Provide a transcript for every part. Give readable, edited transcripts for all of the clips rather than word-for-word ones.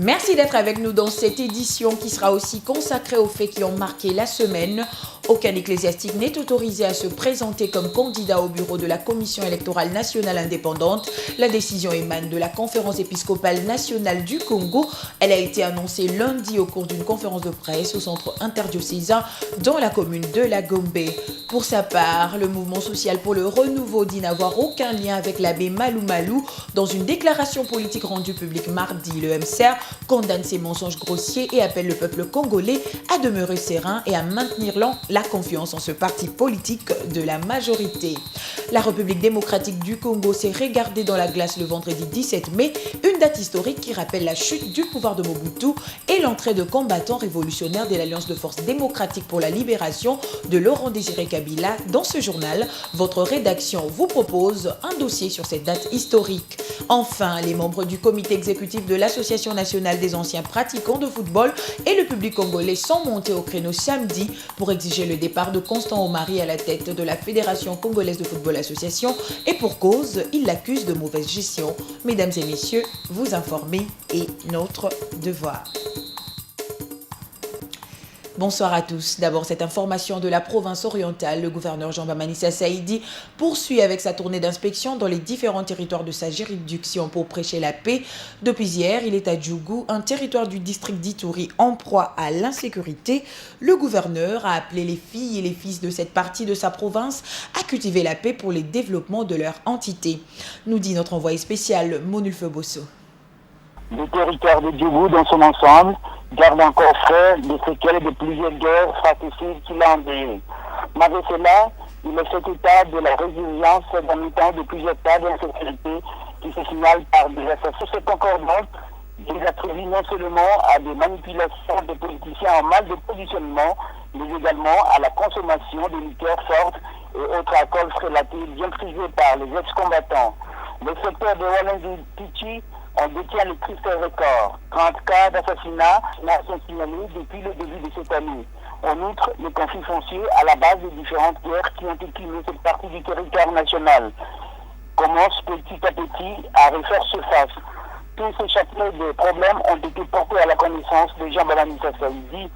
Merci d'être avec nous dans cette édition qui sera aussi consacrée aux faits qui ont marqué la semaine. Aucun ecclésiastique n'est autorisé à se présenter comme candidat au bureau de la Commission électorale nationale indépendante. La décision émane de la Conférence épiscopale nationale du Congo. Elle a été annoncée lundi au cours d'une conférence de presse au centre interdiocésain dans la commune de La Gombe. Pour sa part, le mouvement social pour le renouveau dit n'avoir aucun lien avec l'abbé Malou Malou. Dans une déclaration politique rendue publique mardi, le MCR condamne ces mensonges grossiers et appelle le peuple congolais à demeurer serein et à maintenir la confiance en ce parti politique de la majorité. La République démocratique du Congo s'est regardée dans la glace le vendredi 17 mai, une date historique qui rappelle la chute du pouvoir de Mobutu et l'entrée de combattants révolutionnaires de l'Alliance de forces démocratiques pour la libération de Laurent Désiré Kabila. Dans ce journal, votre rédaction vous propose un dossier sur cette date historique. Enfin, les membres du comité exécutif de l'Association nationale des anciens pratiquants de football et le public congolais sont montés au créneau samedi pour exiger le départ de Constant Omari à la tête de la Fédération congolaise de football association et pour cause, ils l'accusent de mauvaise gestion. Mesdames et messieurs, vous informer est notre devoir. Bonsoir à tous. D'abord, cette information de la province orientale. Le gouverneur Jean Bamani Saïdi poursuit avec sa tournée d'inspection dans les différents territoires de sa juridiction pour prêcher la paix. Depuis hier, il est à Djougou, un territoire du district d'Ituri en proie à l'insécurité. Le gouverneur a appelé les filles et les fils de cette partie de sa province à cultiver la paix pour les développements de leur entité. Nous dit notre envoyé spécial Monulfe Bosso. Le territoire de Djougou dans son ensemble garde encore frais les séquelles de plusieurs guerres fratricides qu'il a endeuillées. Malgré cela, il est fait état de la résilience d'un mi-temps de plusieurs cas d'insécurité qui se signalent par des assassins. Cette concordance les attribue non seulement à des manipulations de politiciens en mal de positionnement, mais également à la consommation de liqueurs fortes et autres alcools frélatés bien prisés par les ex-combattants. Le secteur de Wallenzi-Tichi, on détient le triste record. 30 cas d'assassinat sont signalés depuis le début de cette année. En outre, les conflits fonciers à la base des différentes guerres qui ont éclimé cette partie du territoire national commencent petit à petit à refaire surface. Tous ces chapelets de problèmes ont été portés à la connaissance de Jean Bamani Saïdi,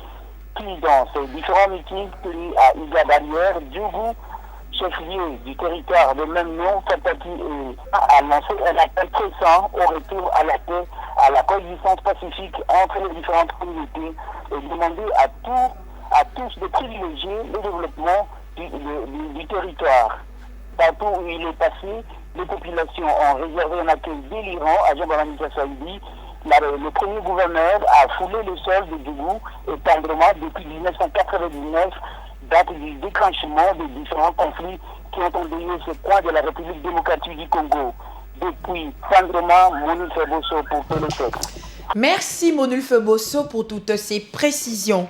qui, dans ses différents meetings tenus à Iga Barrière, Djougou, chef-lieu du territoire de même nom, Fataki a lancé un appel pressant au retour à la paix, à la coexistence pacifique entre les différentes communautés et demandé à tous de privilégier le développement du territoire. Partout où il est passé, les populations ont réservé un accueil délirant à Jean Bamani Saïdi. Le premier gouverneur a foulé le sol de Djougou et tendrement depuis 1999, date du déclenchement des différents conflits qui ont endeuillé ce coin de la République démocratique du Congo. Depuis tendrement, Monulfe Bosso pour Télétech. Merci Monulfe Bosso pour toutes ces précisions.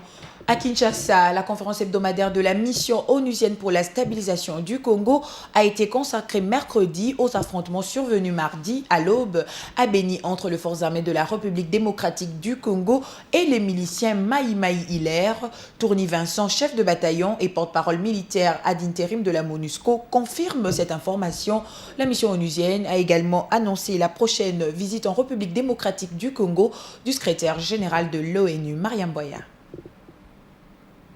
À Kinshasa, la conférence hebdomadaire de la mission onusienne pour la stabilisation du Congo a été consacrée mercredi aux affrontements survenus mardi à l'aube à Béni entre les forces armées de la République démocratique du Congo et les miliciens Maï Maï Hilaire. Tourny Vincent, chef de bataillon et porte-parole militaire ad intérim de la MONUSCO, confirme cette information. La mission onusienne a également annoncé la prochaine visite en République démocratique du Congo du secrétaire général de l'ONU, Mariam Boya.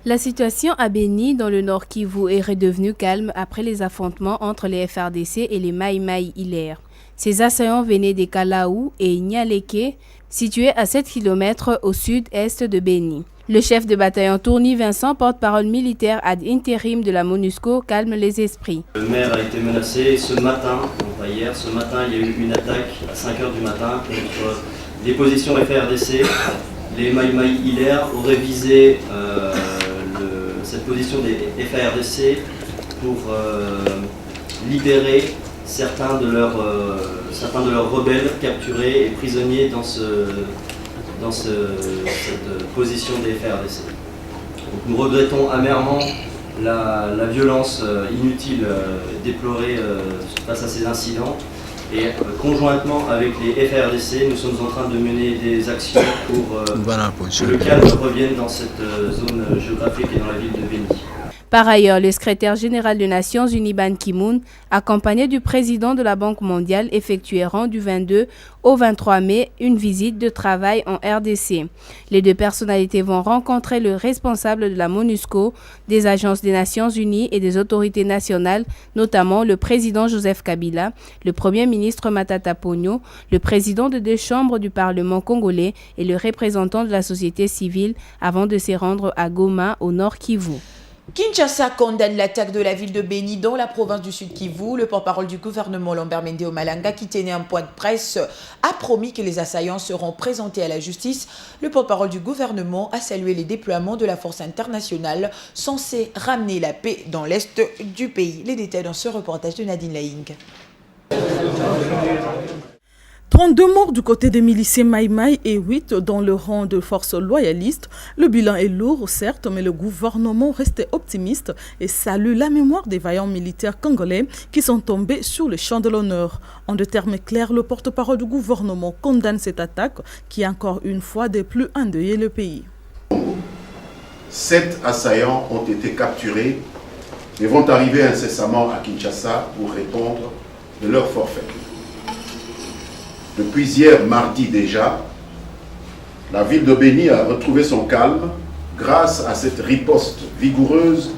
La situation à Béni, dans le nord Kivu, est redevenue calme après les affrontements entre les FRDC et les Maï Maï Hilaire. Ces assaillants venaient des Kalaou et Nyaleke, situés à 7 km au sud-est de Béni. Le chef de bataillon Tourny Vincent, porte-parole militaire ad intérim de la MONUSCO, calme les esprits. Le maire a été menacé ce matin, donc pas hier, ce matin il y a eu une attaque à 5h du matin contre les positions FRDC. Les Maï Maï Hilaire auraient visé cette position des FARDC pour libérer certains de leurs rebelles capturés et prisonniers dans cette position des FARDC. Donc nous regrettons amèrement la violence inutile déplorée face à ces incidents. Et conjointement avec les FARDC, nous sommes en train de mener des actions pour que le calme revienne dans cette zone géographique et dans la ville de Béni. Par ailleurs, le secrétaire général des Nations Unies Ban Ki-moon, accompagné du président de la Banque mondiale, effectueront du 22 au 23 mai une visite de travail en RDC. Les deux personnalités vont rencontrer le responsable de la MONUSCO, des agences des Nations Unies et des autorités nationales, notamment le président Joseph Kabila, le premier ministre Matata Ponyo, le président de deux chambres du Parlement congolais et le représentant de la société civile avant de se rendre à Goma, au nord Kivu. Kinshasa condamne l'attaque de la ville de Beni dans la province du Sud Kivu. Le porte-parole du gouvernement Lambert Mende Omalanga, qui tenait un point de presse, a promis que les assaillants seront présentés à la justice. Le porte-parole du gouvernement a salué les déploiements de la force internationale censée ramener la paix dans l'est du pays. Les détails dans ce reportage de Nadine Laing. 32 morts du côté des miliciens Maï-Maï et 8 dans le rang de forces loyalistes. Le bilan est lourd, certes, mais le gouvernement reste optimiste et salue la mémoire des vaillants militaires congolais qui sont tombés sur le champ de l'honneur. En des termes clairs, le porte-parole du gouvernement condamne cette attaque qui a encore une fois des plus endeuillé le pays. 7 assaillants ont été capturés et vont arriver incessamment à Kinshasa pour répondre de leur forfait. Depuis hier mardi déjà, la ville de Beni a retrouvé son calme grâce à cette riposte vigoureuse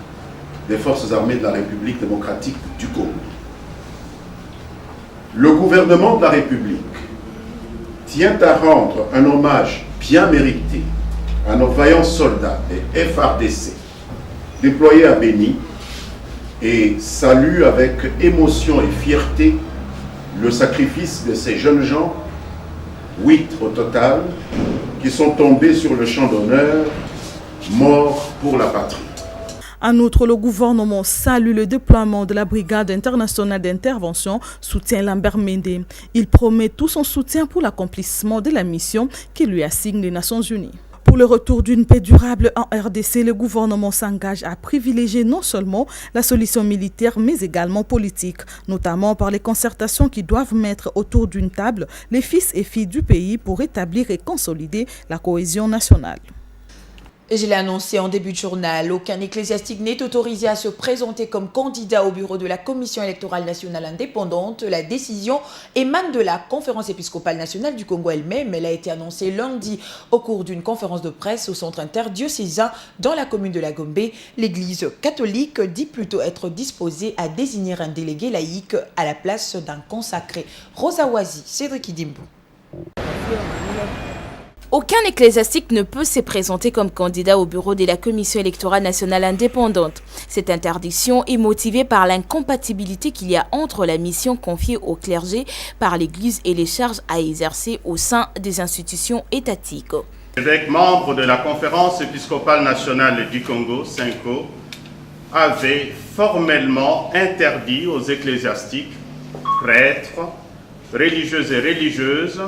des forces armées de la République démocratique du Congo. Le gouvernement de la République tient à rendre un hommage bien mérité à nos vaillants soldats des FARDC déployés à Beni et salue avec émotion et fierté le sacrifice de ces jeunes gens, 8 au total, qui sont tombés sur le champ d'honneur, morts pour la patrie. En outre, le gouvernement salue le déploiement de la brigade internationale d'intervention, soutient Lambert Mende. Il promet tout son soutien pour l'accomplissement de la mission qui lui assigne les Nations Unies. Pour le retour d'une paix durable en RDC, le gouvernement s'engage à privilégier non seulement la solution militaire, mais également politique, notamment par les concertations qui doivent mettre autour d'une table les fils et filles du pays pour établir et consolider la cohésion nationale. Je l'ai annoncé en début de journal, aucun ecclésiastique n'est autorisé à se présenter comme candidat au bureau de la Commission électorale nationale indépendante. La décision émane de la conférence épiscopale nationale du Congo elle-même. Elle a été annoncée lundi au cours d'une conférence de presse au centre interdiocésain dans la commune de la Gombe. L'Église catholique dit plutôt être disposée à désigner un délégué laïque à la place d'un consacré. Rosa Wazi, Cédric Idimbu. Aucun ecclésiastique ne peut se présenter comme candidat au bureau de la Commission électorale nationale indépendante. Cette interdiction est motivée par l'incompatibilité qu'il y a entre la mission confiée au clergé par l'Église et les charges à exercer au sein des institutions étatiques. L'évêque membre de la Conférence épiscopale nationale du Congo, CENCO, avait formellement interdit aux ecclésiastiques, prêtres, religieux et religieuses,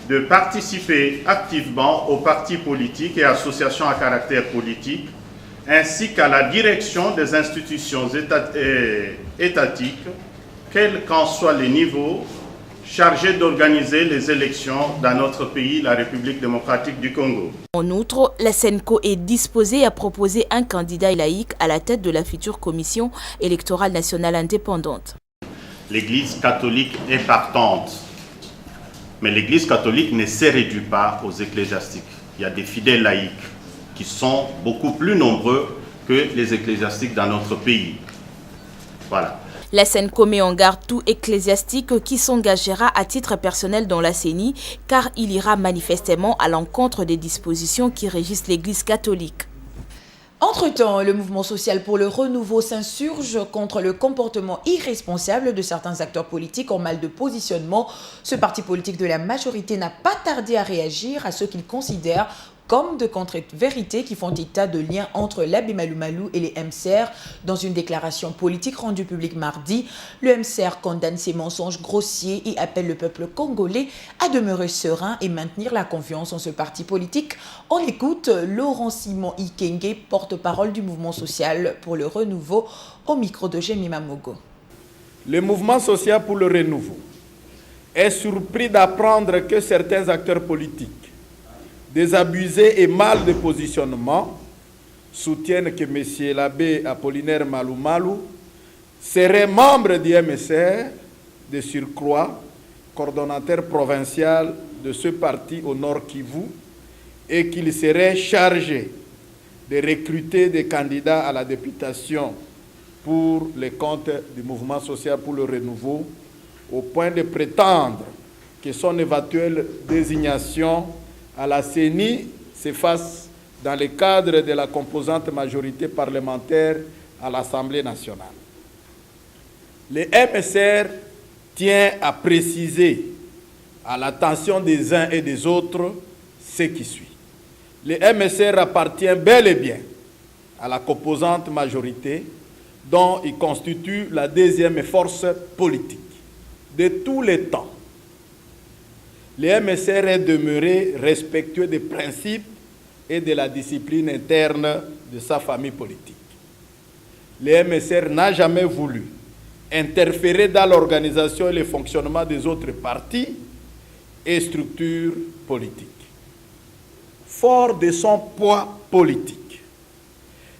de participer activement aux partis politiques et associations à caractère politique, ainsi qu'à la direction des institutions étatiques, quels qu'en soient les niveaux, chargés d'organiser les élections dans notre pays, la République démocratique du Congo. En outre, la CENCO est disposée à proposer un candidat laïque à la tête de la future Commission électorale nationale indépendante. L'Église catholique est partante. Mais l'Église catholique ne se réduit pas aux ecclésiastiques. Il y a des fidèles laïcs qui sont beaucoup plus nombreux que les ecclésiastiques dans notre pays. Voilà. La CENCO met en garde tout ecclésiastique qui s'engagera à titre personnel dans la CENI, car il ira manifestement à l'encontre des dispositions qui régissent l'Église catholique. Entre-temps, le mouvement social pour le renouveau s'insurge contre le comportement irresponsable de certains acteurs politiques en mal de positionnement. Ce parti politique de la majorité n'a pas tardé à réagir à ce qu'il considère comme de contre-vérités qui font état de liens entre l'abbé Malou Malou et les MCR. Dans une déclaration politique rendue publique mardi, le MCR condamne ces mensonges grossiers et appelle le peuple congolais à demeurer serein et maintenir la confiance en ce parti politique. On écoute Laurent Simon Ikenge, porte-parole du mouvement social pour le renouveau, au micro de Jemima Mogo. Le mouvement social pour le renouveau est surpris d'apprendre que certains acteurs politiques, désabusés et mal de positionnement, soutiennent que M. l'abbé Apollinaire Malou Malou serait membre du MSR, de surcroît, coordonnateur provincial de ce parti au Nord Kivu, et qu'il serait chargé de recruter des candidats à la députation pour les comptes du mouvement social pour le renouveau, au point de prétendre que son éventuelle désignation à la CENI se fasse dans le cadre de la composante majorité parlementaire à l'Assemblée nationale. Le MSR tient à préciser à l'attention des uns et des autres ce qui suit. Le MSR appartient bel et bien à la composante majorité dont il constitue la deuxième force politique de tous les temps. Le MSR est demeuré respectueux des principes et de la discipline interne de sa famille politique. Le MSR n'a jamais voulu interférer dans l'organisation et le fonctionnement des autres partis et structures politiques. Fort de son poids politique,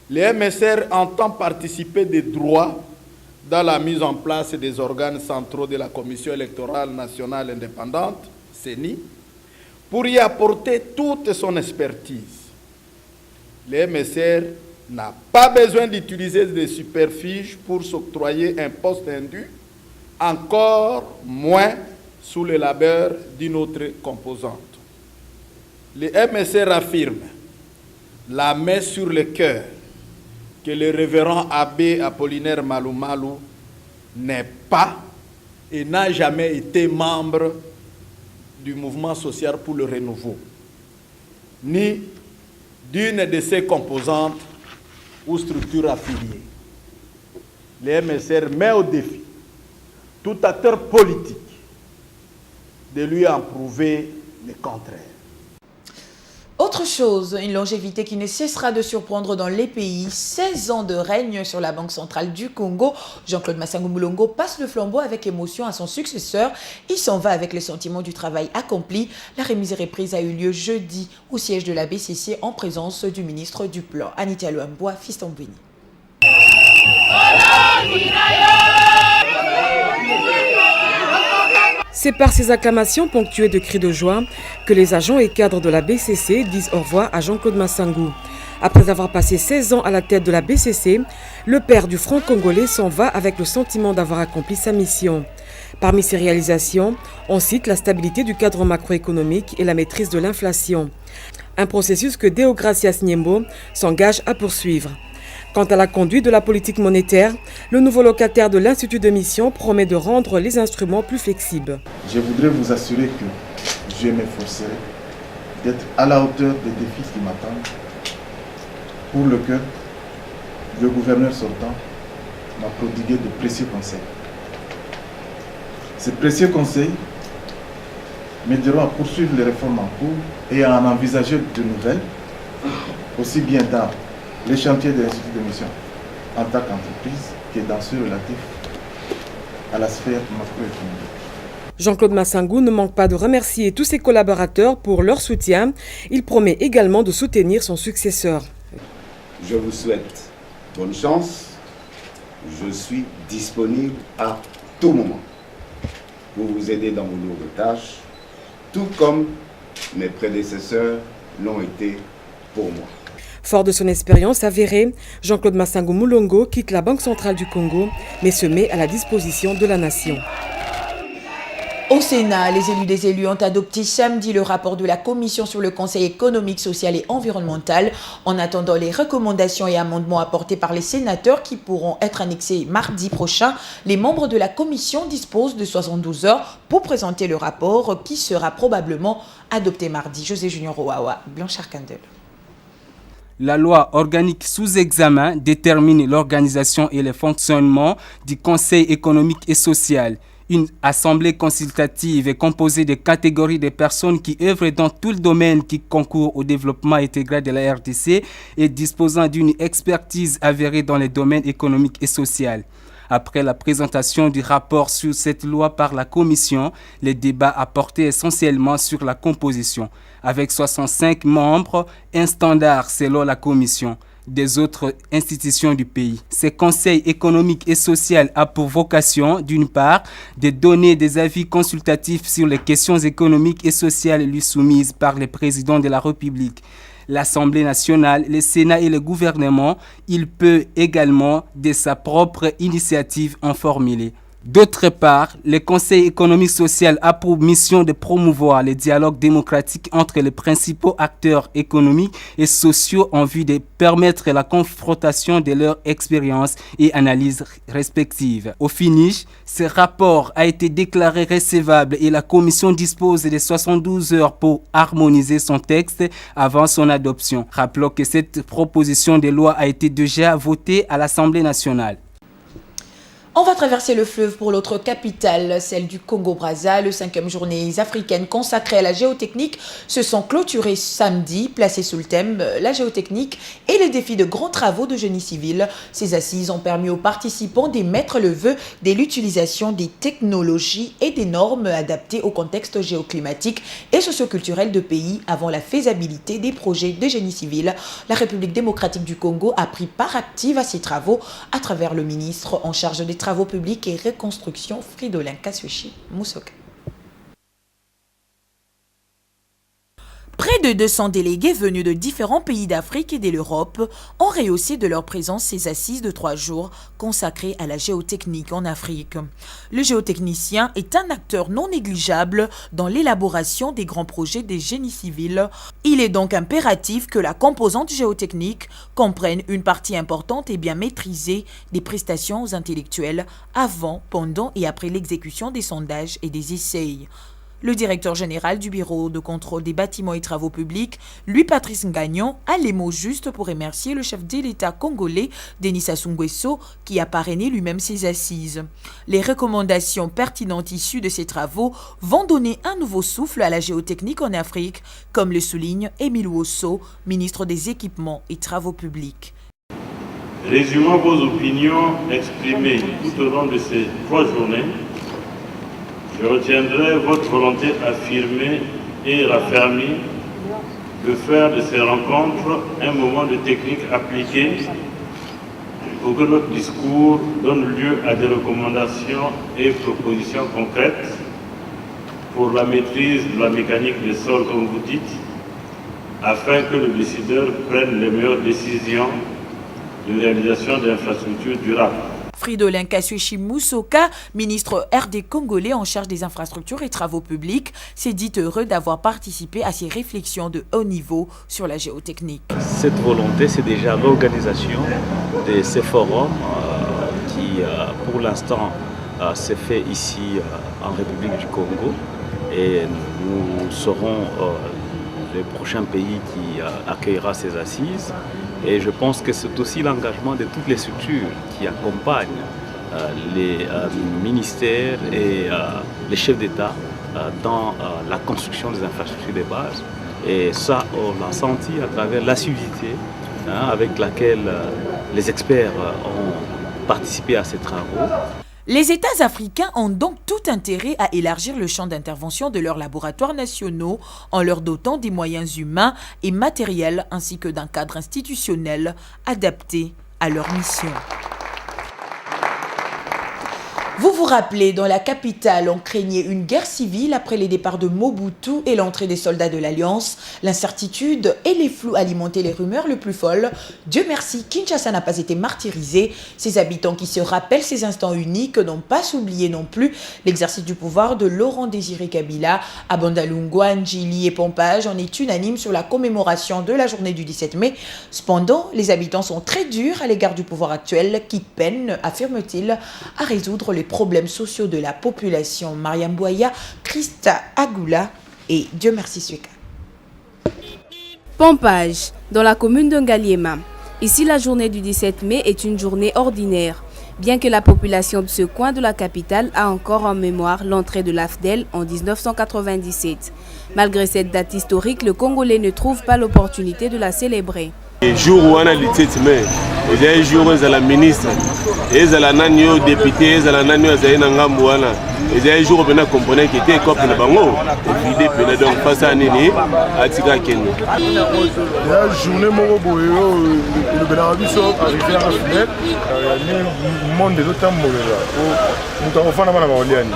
le MSR entend participer de droit dans la mise en place des organes centraux de la Commission électorale nationale indépendante, CENI, pour y apporter toute son expertise. Le MSR n'a pas besoin d'utiliser des superfiges pour s'octroyer un poste indu, encore moins sous le labeur d'une autre composante. Le MSR affirme, la main sur le cœur, que le révérend abbé Apollinaire Malou Malou n'est pas et n'a jamais été membre du mouvement social pour le renouveau, ni d'une de ses composantes ou structures affiliées. Le MSR met au défi tout acteur politique de lui en prouver le contraire. Autre chose, une longévité qui ne cessera de surprendre dans les pays. 16 ans de règne sur la Banque centrale du Congo. Jean-Claude Massango Moulongo passe le flambeau avec émotion à son successeur. Il s'en va avec le sentiment du travail accompli. La remise et reprise a eu lieu jeudi au siège de la BCC en présence du ministre du Plan, Anita Luamboa Fiston-Bini. C'est par ces acclamations ponctuées de cris de joie que les agents et cadres de la BCC disent au revoir à Jean-Claude Massango. Après avoir passé 16 ans à la tête de la BCC, le père du franc congolais s'en va avec le sentiment d'avoir accompli sa mission. Parmi ses réalisations, on cite la stabilité du cadre macroéconomique et la maîtrise de l'inflation. Un processus que Deogracias Niembo s'engage à poursuivre. Quant à la conduite de la politique monétaire, le nouveau locataire de l'Institut de mission promet de rendre les instruments plus flexibles. Je voudrais vous assurer que je m'efforcerai d'être à la hauteur des défis qui m'attendent, pour lequel le gouverneur sortant m'a prodigué de précieux conseils. Ces précieux conseils m'aideront à poursuivre les réformes en cours et à en envisager de nouvelles, aussi bien dans les chantiers de l'Institut de mission en tant qu'entreprise que dans ceux relatifs à la sphère macroéconomique. Jean-Claude Massango ne manque pas de remercier tous ses collaborateurs pour leur soutien. Il promet également de soutenir son successeur. Je vous souhaite bonne chance. Je suis disponible à tout moment pour vous aider dans vos lourdes tâches, tout comme mes prédécesseurs l'ont été pour moi. Fort de son expérience avérée, Jean-Claude Massango Moulongo quitte la Banque centrale du Congo, mais se met à la disposition de la nation. Au Sénat, les élus des élus ont adopté samedi le rapport de la Commission sur le Conseil économique, social et environnemental. En attendant les recommandations et amendements apportés par les sénateurs qui pourront être annexés mardi prochain, les membres de la Commission disposent de 72 heures pour présenter le rapport qui sera probablement adopté mardi. José Junior Owawa, Blanchard Candel. La loi organique sous examen détermine l'organisation et le fonctionnement du Conseil économique et social. Une assemblée consultative est composée de catégories de personnes qui œuvrent dans tout le domaine qui concourt au développement intégral de la RDC et disposant d'une expertise avérée dans les domaines économiques et sociaux. Après la présentation du rapport sur cette loi par la Commission, les débats a porté essentiellement sur la composition. Avec 65 membres, un standard selon la Commission. des autres institutions du pays. Ce conseil économique et social a pour vocation, d'une part, de donner des avis consultatifs sur les questions économiques et sociales lui soumises par le président de la République, l'Assemblée nationale, le Sénat et le gouvernement. Il peut également, de sa propre initiative, en formuler. D'autre part, le Conseil économique social a pour mission de promouvoir le dialogue démocratique entre les principaux acteurs économiques et sociaux en vue de permettre la confrontation de leurs expériences et analyses respectives. Au finish, ce rapport a été déclaré recevable et la Commission dispose de 72 heures pour harmoniser son texte avant son adoption. Rappelons que cette proposition de loi a été déjà votée à l'Assemblée nationale. On va traverser le fleuve pour l'autre capitale, celle du Congo-Brazza. Le 5e journée africaine consacrée à la géotechnique se sont clôturées samedi, placées sous le thème la géotechnique et les défis de grands travaux de génie civil. Ces assises ont permis aux participants d'émettre le vœu de l'utilisation des technologies et des normes adaptées au contexte géoclimatique et socioculturel de pays avant la faisabilité des projets de génie civil. La République démocratique du Congo a pris part active à ces travaux à travers le ministre en charge des travaux publics et reconstruction, Fridolin Kasweshi Musoka. Près de 200 délégués venus de différents pays d'Afrique et de l'Europe ont rehaussé de leur présence ces assises de 3 jours consacrées à la géotechnique en Afrique. Le géotechnicien est un acteur non négligeable dans l'élaboration des grands projets des génies civils. Il est donc impératif que la composante géotechnique comprenne une partie importante et bien maîtrisée des prestations intellectuelles avant, pendant et après l'exécution des sondages et des essais. Le directeur général du Bureau de contrôle des bâtiments et travaux publics, Louis-Patrice Ngagnon, a les mots justes pour remercier le chef de l'État congolais, Denis Sassou Nguesso, qui a parrainé lui-même ces assises. Les recommandations pertinentes issues de ces travaux vont donner un nouveau souffle à la géotechnique en Afrique, comme le souligne Émile Wosso, ministre des Équipements et Travaux publics. Résumant vos opinions exprimées tout au long de ces 3 journées, je retiendrai votre volonté affirmée et raffermie de faire de ces rencontres un moment de technique appliquée pour que notre discours donne lieu à des recommandations et propositions concrètes pour la maîtrise de la mécanique des sols, comme vous dites, afin que le décideur prenne les meilleures décisions de réalisation d'infrastructures durables. Fridolin Kasweshi Musoka, ministre RD congolais en charge des infrastructures et travaux publics, s'est dit heureux d'avoir participé à ces réflexions de haut niveau sur la géotechnique. Cette volonté, c'est déjà l'organisation de ces forums qui, pour l'instant, s'est fait ici en République du Congo. Et nous serons le prochain pays qui accueillera ces assises. Et je pense que c'est aussi l'engagement de toutes les structures qui accompagnent les ministères et les chefs d'État dans la construction des infrastructures de base. Et ça, on l'a senti à travers l'assiduité avec laquelle les experts ont participé à ces travaux. Les États africains ont donc tout intérêt à élargir le champ d'intervention de leurs laboratoires nationaux en leur dotant des moyens humains et matériels ainsi que d'un cadre institutionnel adapté à leur mission. Vous vous rappelez, dans la capitale, on craignait une guerre civile après les départs de Mobutu et l'entrée des soldats de l'Alliance. L'incertitude et les flous alimentaient les rumeurs les plus folles. Dieu merci, Kinshasa n'a pas été martyrisé. Ses habitants qui se rappellent ces instants uniques n'ont pas oublié non plus l'exercice du pouvoir de Laurent Désiré Kabila. À Bandalungwa, Njili et Pompage, on est unanime sur la commémoration de la journée du 17 mai. Cependant, les habitants sont très durs à l'égard du pouvoir actuel qui peine, affirme-t-il, à résoudre les problèmes sociaux de la population. Mariam Boya, Christa Agula et Dieu merci Sueka. Pompage, dans la commune de Ngaliema. Ici, la journée du 17 mai est une journée ordinaire, bien que la population de ce coin de la capitale a encore en mémoire l'entrée de l'AFDEL en 1997. Malgré cette date historique, le Congolais ne trouve pas l'opportunité de la célébrer. jour où on a l'ititimé, il y a un jour où la ministre, et la nanio député, et la nanio zainangambouana, et il y a un jour où on a compris qu'il était comme le bango, et puis il donc face à Nini, à Tika Kenya. Il y a une journée où le Bénaviso arrivé à la fenêtre, le monde de l'autre monde là, nous avons fait la Maliani.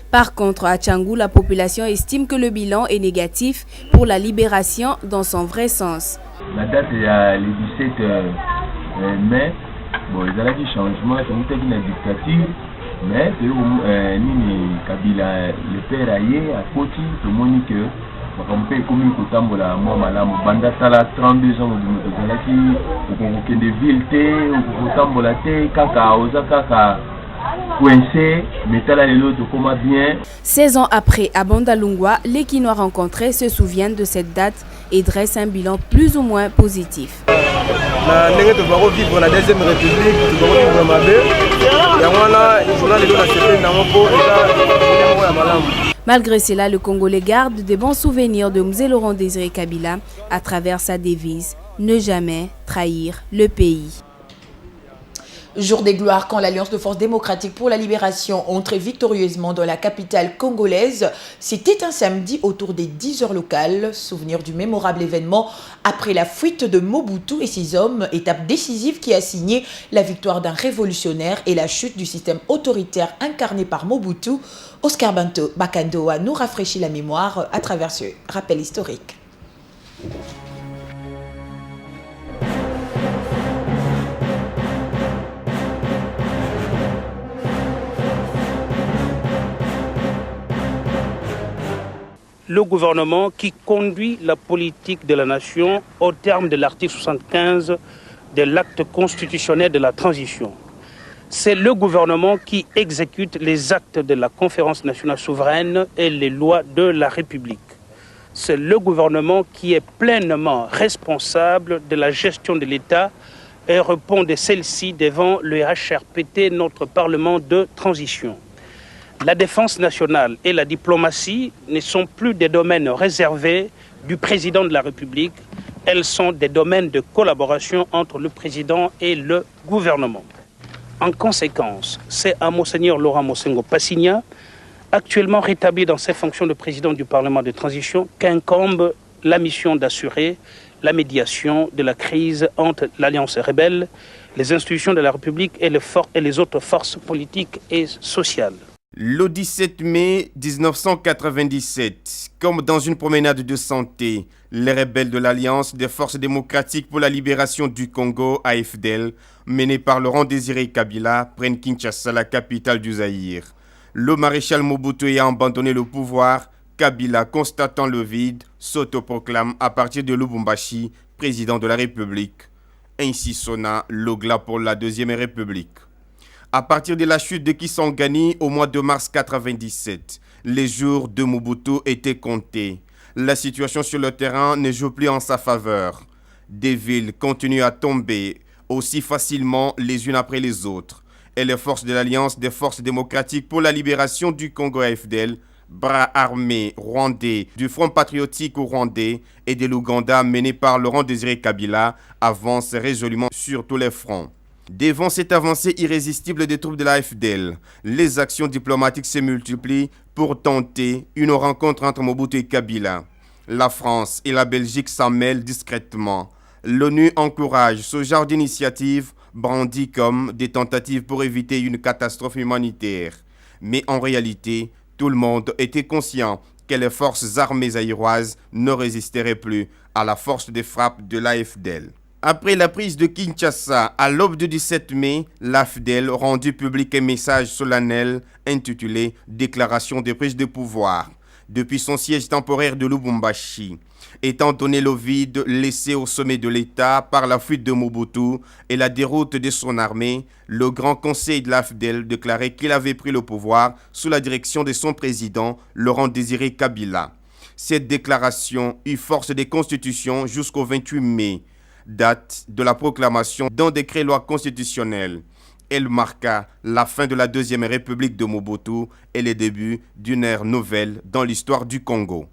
Par contre, à Tchangou, la population estime que le bilan est négatif pour la libération dans son vrai sens. La date est le 17 mai. Bon, il y a eu changement, c'est une dictature, mais c'est Nini Kabila, le père aïe, à côté, tout le monde que on peut comme kotambola mo malamu banda sala 32 ans de tozalaki okokende ville te okotambola te kaka oza kaka coincé metala lelo tokoma bien. 16 ans après, à Bandalungwa, les Kinois rencontrés se souviennent de cette date et dressent un bilan plus ou moins positif. Na ndenge tobako vivre la deuxième république tobako vivre mabe yango wana journal lelo na sepeli nango mpo eza ya malamu. Malgré cela, le Congolais garde de bons souvenirs de Mzee Laurent Désiré Kabila à travers sa devise « Ne jamais trahir le pays ». Jour des gloires quand l'Alliance de forces démocratiques pour la libération entrait victorieusement dans la capitale congolaise. C'était un samedi autour des 10 heures locales. Souvenir du mémorable événement après la fuite de Mobutu et ses hommes, étape décisive qui a signé la victoire d'un révolutionnaire et la chute du système autoritaire incarné par Mobutu. Oscar Bakandoa nous rafraîchit la mémoire à travers ce rappel historique. Le gouvernement qui conduit la politique de la nation au terme de l'article 75 de l'acte constitutionnel de la transition. C'est le gouvernement qui exécute les actes de la conférence nationale souveraine et les lois de la République. C'est le gouvernement qui est pleinement responsable de la gestion de l'État et répond de celle-ci devant le HRPT, notre Parlement de transition. La défense nationale et la diplomatie ne sont plus des domaines réservés du président de la République. Elles sont des domaines de collaboration entre le président et le gouvernement. En conséquence, c'est à Monseigneur Laurent Mosengo Passigna, actuellement rétabli dans ses fonctions de président du Parlement de transition, qu'incombe la mission d'assurer la médiation de la crise entre l'Alliance rebelle, les institutions de la République et les autres forces politiques et sociales. Le 17 mai 1997, comme dans une promenade de santé, les rebelles de l'Alliance des forces démocratiques pour la libération du Congo, AFDL, menés par Laurent Désiré Kabila, prennent Kinshasa, la capitale du Zaïre. Le maréchal Mobutu ayant abandonné le pouvoir, Kabila, constatant le vide, s'autoproclame à partir de Lubumbashi président de la République. Ainsi sonna le glas pour la Deuxième République. À partir de la chute de Kisangani au mois de mars 1997, les jours de Mobutu étaient comptés. La situation sur le terrain ne joue plus en sa faveur. Des villes continuent à tomber aussi facilement les unes après les autres. Et les forces de l'Alliance des forces démocratiques pour la libération du Congo AFDL, bras armés rwandais du Front patriotique rwandais et de l'Ouganda mené par Laurent Désiré Kabila avancent résolument sur tous les fronts. Devant cette avancée irrésistible des troupes de l'AFDL, les actions diplomatiques se multiplient pour tenter une rencontre entre Mobutu et Kabila. La France et la Belgique s'en mêlent discrètement. L'ONU encourage ce genre d'initiative brandie comme des tentatives pour éviter une catastrophe humanitaire. Mais en réalité, tout le monde était conscient que les forces armées zaïroises ne résisteraient plus à la force de frappe de l'AFDL. Après la prise de Kinshasa, à l'aube du 17 mai, l'AFDL rendit public un message solennel intitulé « Déclaration de prise de pouvoir » depuis son siège temporaire de Lubumbashi. Étant donné le vide laissé au sommet de l'État par la fuite de Mobutu et la déroute de son armée, le Grand Conseil de l'AFDL déclarait qu'il avait pris le pouvoir sous la direction de son président, Laurent Désiré Kabila. Cette déclaration eut force de constitution jusqu'au 28 mai. Date de la proclamation d'un décret-loi constitutionnel. Elle marqua la fin de la Deuxième République de Mobutu et le début d'une ère nouvelle dans l'histoire du Congo.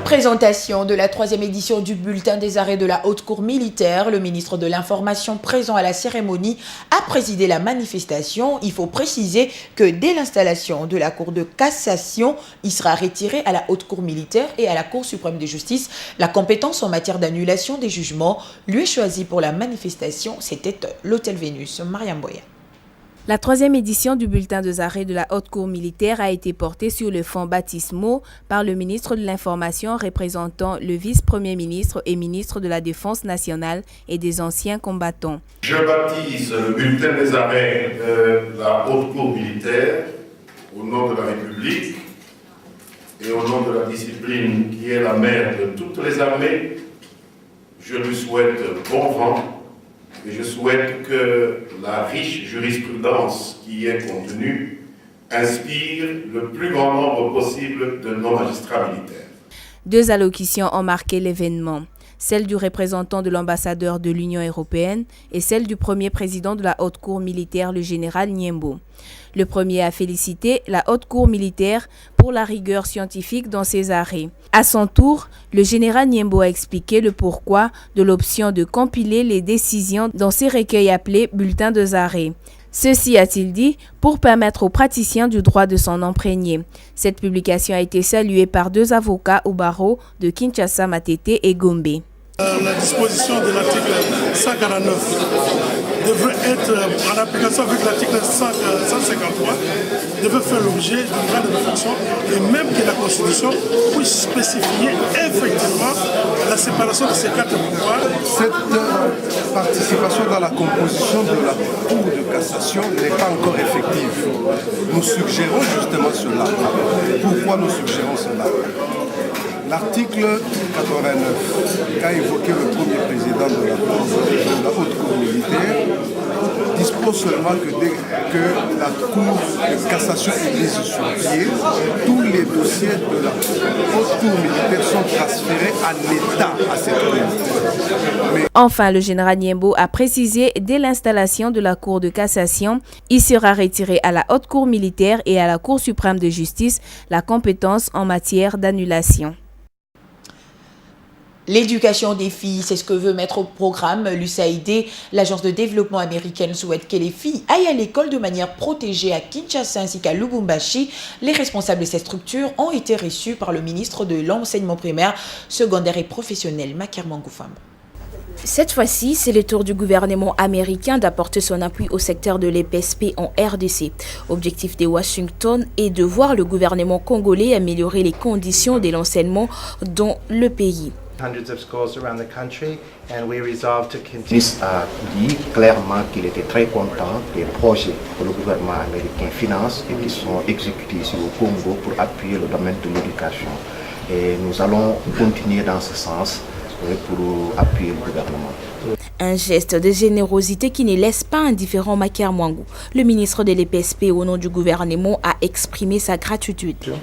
Présentation de la 3e édition du bulletin des arrêts de la Haute Cour militaire. Le ministre de l'Information présent à la cérémonie a présidé la manifestation. Il faut préciser que dès l'installation de la Cour de cassation, il sera retiré à la Haute Cour militaire et à la Cour suprême de justice. La compétence en matière d'annulation des jugements lui est choisie pour la manifestation. C'était l'Hôtel Vénus. Mariam Boya. La 3e édition du bulletin des arrêts de la Haute Cour militaire a été portée sur le fonds baptismaux par le ministre de l'Information représentant le vice-premier ministre et ministre de la Défense nationale et des anciens combattants. Je baptise le bulletin des arrêts de la Haute Cour militaire au nom de la République et au nom de la discipline qui est la mère de toutes les armées. Je lui souhaite bon vent. Et je souhaite que la riche jurisprudence qui y est contenue inspire le plus grand nombre possible de nos magistrats militaires. 2 allocutions ont marqué l'événement, celle du représentant de l'ambassadeur de l'Union européenne et celle du premier président de la Haute Cour militaire, le général Niembo. Le premier a félicité la Haute Cour militaire pour la rigueur scientifique dans ses arrêts. À son tour, le général Niembo a expliqué le pourquoi de l'option de compiler les décisions dans ces recueils appelés bulletins des arrêts. Ceci, a-t-il dit, pour permettre aux praticiens du droit de s'en imprégner. Cette publication a été saluée par 2 avocats au barreau de Kinshasa, Matete et Gombe. La disposition de l'article 149 devrait être en application avec l'article 153, devrait faire l'objet d'une grande réflexion et même que la Constitution puisse spécifier effectivement la séparation de ces 4 pouvoirs. Cette participation dans la composition de la Cour de cassation n'est pas encore effective. Nous suggérons justement cela. Pourquoi nous suggérons cela ? L'article 89, qu'a évoqué le premier président de la Haute Cour militaire, dispose seulement que la Cour de cassation est mise sur pied. Tous les dossiers de la Haute Cour militaire sont transférés à l'État, à cette Cour. Enfin, le général Niembo a précisé dès l'installation de la Cour de cassation, il sera retiré à la Haute Cour militaire et à la Cour suprême de justice la compétence en matière d'annulation. L'éducation des filles, c'est ce que veut mettre au programme l'USAID. L'agence de développement américaine souhaite que les filles aillent à l'école de manière protégée à Kinshasa ainsi qu'à Lubumbashi. Les responsables de cette structure ont été reçus par le ministre de l'enseignement primaire, secondaire et professionnel, Maker Mangoufam. Cette fois-ci, c'est le tour du gouvernement américain d'apporter son appui au secteur de l'EPSP en RDC. Objectif de Washington est de voir le gouvernement congolais améliorer les conditions de l'enseignement dans le pays. Hundreds of schools around the country, and we resolved to continue. Le ministre a dit clairement qu'il était très content des projets que le gouvernement américain finance et qui sont exécutés ici au Congo pour appuyer le domaine de l'éducation. Et nous allons continuer dans ce sens pour appuyer le gouvernement. Un geste de générosité qui ne laisse pas indifférent Maker Mwangou. Le ministre de l'EPSP au nom du gouvernement a exprimé sa gratitude.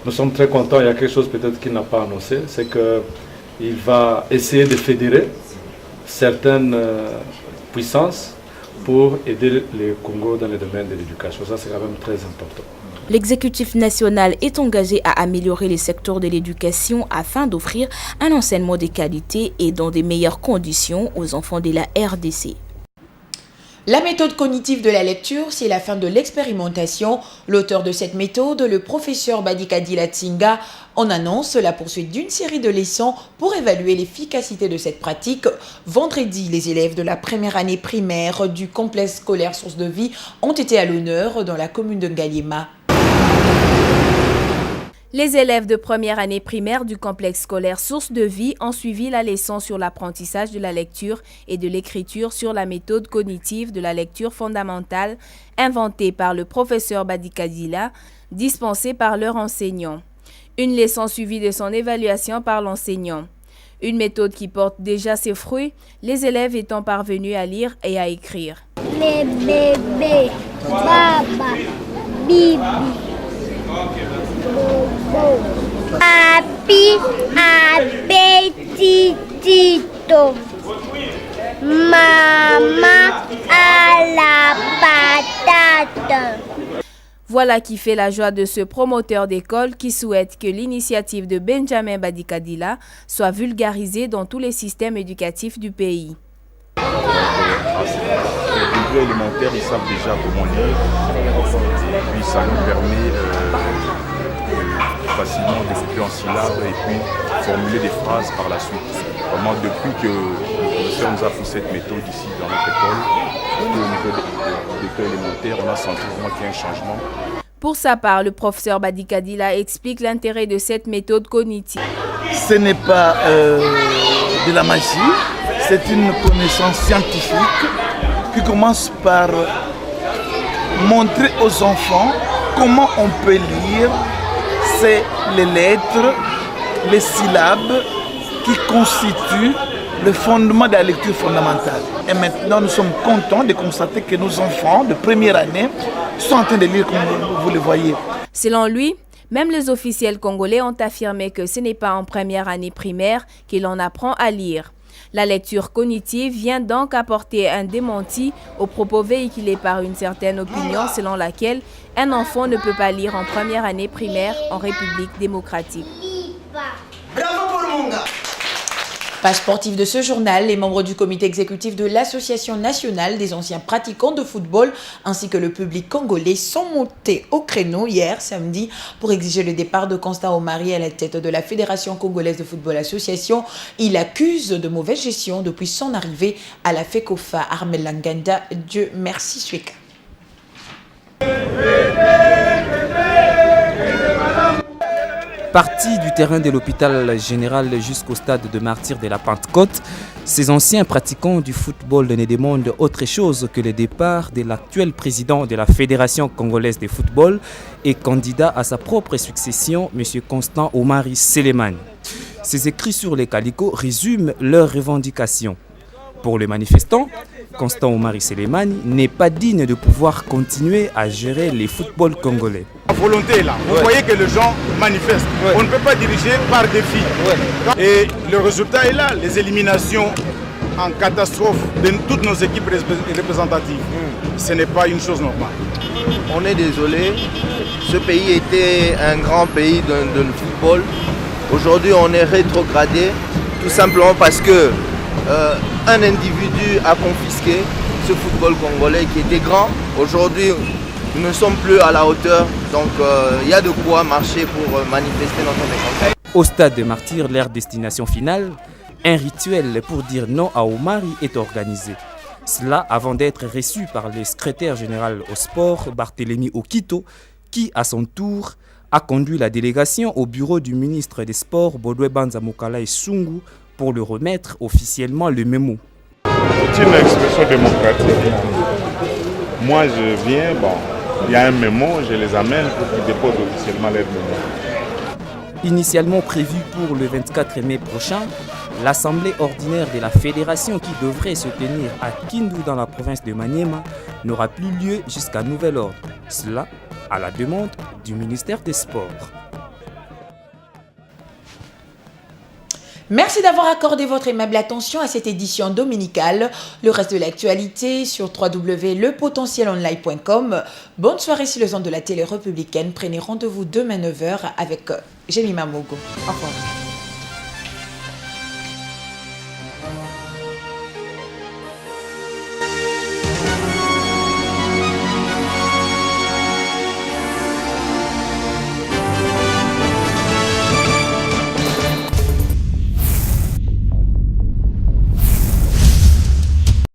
Nous sommes très contents, il y a quelque chose peut-être qu'il n'a pas annoncé, c'est qu'il va essayer de fédérer certaines puissances pour aider le Congo dans le domaine de l'éducation. Ça, c'est quand même très important. L'exécutif national est engagé à améliorer les secteurs de l'éducation afin d'offrir un enseignement de qualité et dans de meilleures conditions aux enfants de la RDC. La méthode cognitive de la lecture, c'est la fin de l'expérimentation. L'auteur de cette méthode, le professeur Badikadi Latsinga, en annonce la poursuite d'une série de leçons pour évaluer l'efficacité de cette pratique. Vendredi, les élèves de la première année primaire du complexe scolaire Source de Vie ont été à l'honneur dans la commune de Ngaliema. Les élèves de première année primaire du complexe scolaire Source de Vie ont suivi la leçon sur l'apprentissage de la lecture et de l'écriture sur la méthode cognitive de la lecture fondamentale inventée par le professeur Badikadila, dispensée par leur enseignant. Une leçon suivie de son évaluation par l'enseignant. Une méthode qui porte déjà ses fruits, les élèves étant parvenus à lire et à écrire. Les bébés, baba, bibi. Papi appetito, maman à la patate. Voilà qui fait la joie de ce promoteur d'école qui souhaite que l'initiative de Benjamin Badikadila soit vulgarisée dans tous les systèmes éducatifs du pays. Les niveau élémentaire, ils savent déjà comment lire. Et puis ça nous permet facilement de couper en syllabes et puis formuler des phrases par la suite. Vraiment, depuis que le professeur nous a fait cette méthode ici dans notre école, au niveau de l'école élémentaire, on a senti vraiment qu'il y a un changement. Pour sa part, le professeur Badikadila explique l'intérêt de cette méthode cognitive. Ce n'est pas de la magie, c'est une connaissance scientifique qui commence par montrer aux enfants comment on peut lire les lettres, les syllabes qui constituent le fondement de la lecture fondamentale. Et maintenant, nous sommes contents de constater que nos enfants de première année sont en train de lire comme vous le voyez. Selon lui, même les officiels congolais ont affirmé que ce n'est pas en première année primaire qu'il en apprend à lire. La lecture cognitive vient donc apporter un démenti aux propos véhiculés par une certaine opinion selon laquelle un enfant ne peut pas lire en première année primaire en République démocratique. Bravo pour Munga. Page sportive de ce journal, les membres du comité exécutif de l'Association nationale des anciens pratiquants de football ainsi que le public congolais sont montés au créneau hier samedi pour exiger le départ de Constant Omari à la tête de la Fédération congolaise de football association. Il accuse de mauvaise gestion depuis son arrivée à la FECOFA. Armel Langanda, Dieu merci Sueka. Partis du terrain de l'hôpital général jusqu'au stade de martyrs de la Pentecôte, ces anciens pratiquants du football ne demandent autre chose que le départ de l'actuel président de la Fédération congolaise de football et candidat à sa propre succession, M. Constant Omari Selemani. Ces écrits sur les calicots résument leurs revendications. Pour les manifestants, Constant Omari Selemani n'est pas digne de pouvoir continuer à gérer les footballs congolais. La volonté est là. Vous voyez que les gens manifestent. On ne peut pas diriger par défi. Et le résultat est là. Les éliminations en catastrophe de toutes nos équipes représentatives. Ce n'est pas une chose normale. On est désolé. Ce pays était un grand pays de football. Aujourd'hui, on est rétrogradé. Tout simplement parce que un individu a confisqué ce football congolais qui était grand. Aujourd'hui, nous ne sommes plus à la hauteur, donc il y a de quoi marcher pour manifester notre mécontentement. Au stade des martyrs, leur destination finale, un rituel pour dire non à Omari est organisé. Cela avant d'être reçu par le secrétaire général au sport, Barthélémy Okito, qui à son tour a conduit la délégation au bureau du ministre des Sports, Baudoué Banza Mokala Sungu, pour lui remettre officiellement le mémo. C'est une expression démocratique. Moi je viens, il y a un mémo, je les amène pour qu'ils déposent officiellement leur mémo. Initialement prévu pour le 24 mai prochain, l'assemblée ordinaire de la fédération qui devrait se tenir à Kindu dans la province de Maniema n'aura plus lieu jusqu'à nouvel ordre. Cela à la demande du ministère des Sports. Merci d'avoir accordé votre aimable attention à cette édition dominicale. Le reste de l'actualité sur www.lepotentielonline.com. Bonne soirée sur les ondes de la télé républicaine. Prenez rendez-vous demain 9h avec Jemima Mogo. Au revoir.